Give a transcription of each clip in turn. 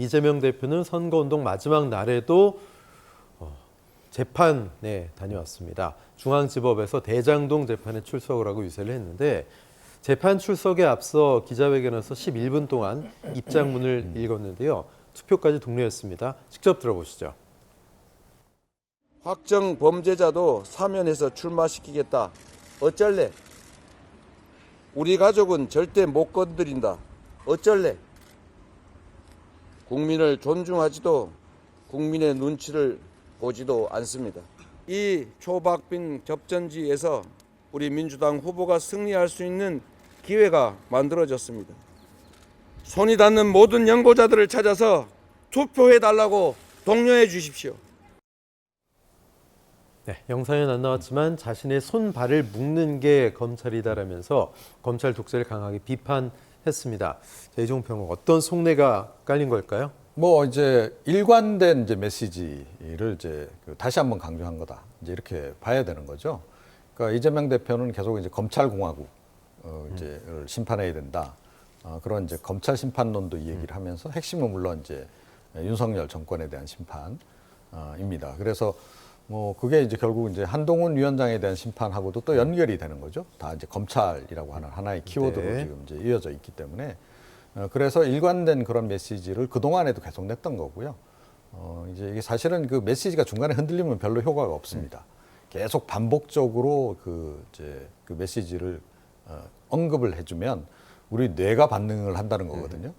이재명 대표는 선거운동 마지막 날에도 재판에 다녀왔습니다. 중앙지법에서 대장동 재판에 출석을 하고 유세를 했는데 재판 출석에 앞서 기자회견에서 11분 동안 입장문을 읽었는데요. 투표까지 독려했습니다. 직접 들어보시죠. 확정 범죄자도 사면해서 출마시키겠다. 어쩔래? 우리 가족은 절대 못 건드린다. 어쩔래? 국민을 존중하지도 국민의 눈치를 보지도 않습니다. 이 초박빙 접전지에서 우리 민주당 후보가 승리할 수 있는 기회가 만들어졌습니다. 손이 닿는 모든 연고자들을 찾아서 투표해달라고 독려해 주십시오. 네, 영상에는 안 나왔지만 자신의 손발을 묶는 게 검찰이다라면서 검찰 독재를 강하게 비판했습니다. 자, 이종훈 평론 어떤 속내가 깔린 걸까요? 뭐 이제 일관된 이제 메시지를 이제 다시 한번 강조한 거다. 이제 이렇게 봐야 되는 거죠. 그러니까 이재명 대표는 계속 이제 검찰공화국 이제를 심판해야 된다. 그런 이제 검찰 심판론도 이 얘기를 하면서 핵심은 물론 이제 윤석열 정권에 대한 심판입니다. 그래서 뭐 그게 이제 결국 이제 한동훈 위원장에 대한 심판하고도 또 연결이 되는 거죠. 다 이제 검찰이라고 하는 하나의 키워드로 네. 지금 이제 이어져 있기 때문에 그래서 일관된 그런 메시지를 그 동안에도 계속 냈던 거고요. 이제 이게 사실은 그 메시지가 중간에 흔들리면 별로 효과가 없습니다. 계속 반복적으로 그 메시지를 언급을 해주면 우리 뇌가 반응을 한다는 거거든요.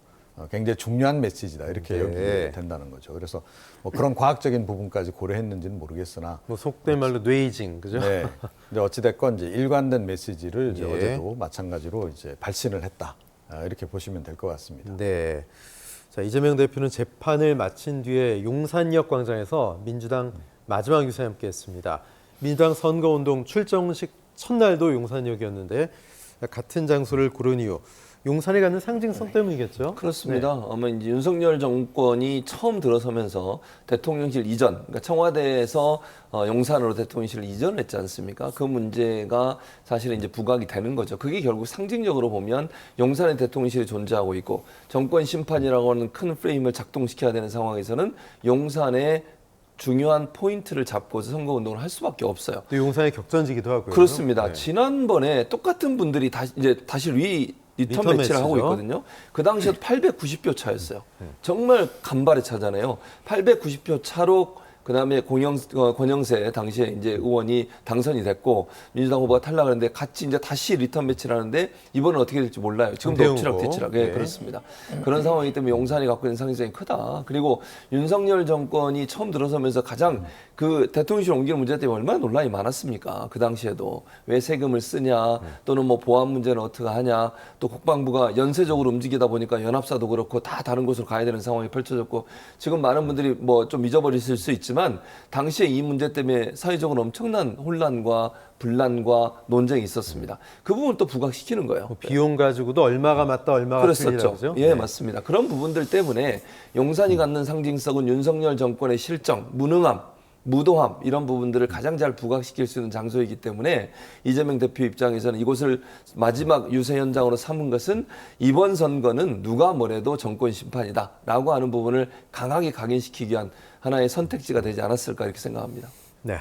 굉장히 중요한 메시지다 이렇게 여기게 된다는 거죠. 그래서 뭐 그런 과학적인 부분까지 고려했는지는 모르겠으나 뭐 속된 말로 뇌이징, 그죠? 네. 이제 어찌됐건 이제 일관된 메시지를 이제 예. 어제도 마찬가지로 이제 발신을 했다 이렇게 보시면 될 것 같습니다. 네. 자, 이재명 대표는 재판을 마친 뒤에 용산역 광장에서 민주당 마지막 유세에 함께했습니다. 민주당 선거운동 출정식 첫날도 용산역이었는데 같은 장소를 고른 이유. 용산에 갖는 상징성 때문이겠죠? 그렇습니다. 아마 이제 윤석열 정권이 처음 들어서면서 대통령실 이전, 그러니까 청와대에서 용산으로 대통령실을 이전을 했지 않습니까? 그 문제가 사실은 이제 부각이 되는 거죠. 그게 결국 상징적으로 보면 용산에 대통령실이 존재하고 있고 정권 심판이라고 하는 큰 프레임을 작동시켜야 되는 상황에서는 용산에 중요한 포인트를 잡고서 선거운동을 할 수밖에 없어요. 또 용산의 격전지기도 하고요. 그렇습니다. 네. 지난번에 똑같은 분들이 다시 리턴 리턴 매치를 하고 매치죠. 있거든요. 그 당시에도 890표 차였어요. 정말 간발의 차잖아요. 890표 차로 그다음에 권영세 당시에 이제 의원이 당선이 됐고 민주당 후보가 탈락을 했는데 같이 이제 다시 리턴 매치를 하는데 이번은 어떻게 될지 몰라요. 지금도 전태용 엎치락 후보. 뒤치락. 예, 네. 그렇습니다. 그런 상황이기 때문에 용산이 갖고 있는 상징성이 크다. 그리고 윤석열 정권이 처음 들어서면서 가장 그 대통령실 옮기는 문제 때문에 얼마나 논란이 많았습니까? 그 당시에도 왜 세금을 쓰냐, 또는 뭐 보안 문제는 어떻게 하냐, 또 국방부가 연쇄적으로 움직이다 보니까 연합사도 그렇고 다 다른 곳으로 가야 되는 상황이 펼쳐졌고 지금 많은 분들이 뭐 좀 잊어버리실 수 있지만 당시에 이 문제 때문에 사회적으로 엄청난 혼란과 분란과 논쟁이 있었습니다. 그 부분을 또 부각시키는 거예요. 뭐 비용 가지고도 얼마가 맞다, 얼마가 그랬었죠. 틀리다죠? 예, 맞습니다. 그런 부분들 때문에 용산이 갖는 상징성은 윤석열 정권의 실정, 무능함, 무도함 이런 부분들을 가장 잘 부각시킬 수 있는 장소이기 때문에 이재명 대표 입장에서는 이곳을 마지막 유세 현장으로 삼은 것은 이번 선거는 누가 뭐래도 정권 심판이다라고 하는 부분을 강하게 각인시키기 위한 하나의 선택지가 되지 않았을까 이렇게 생각합니다. 네.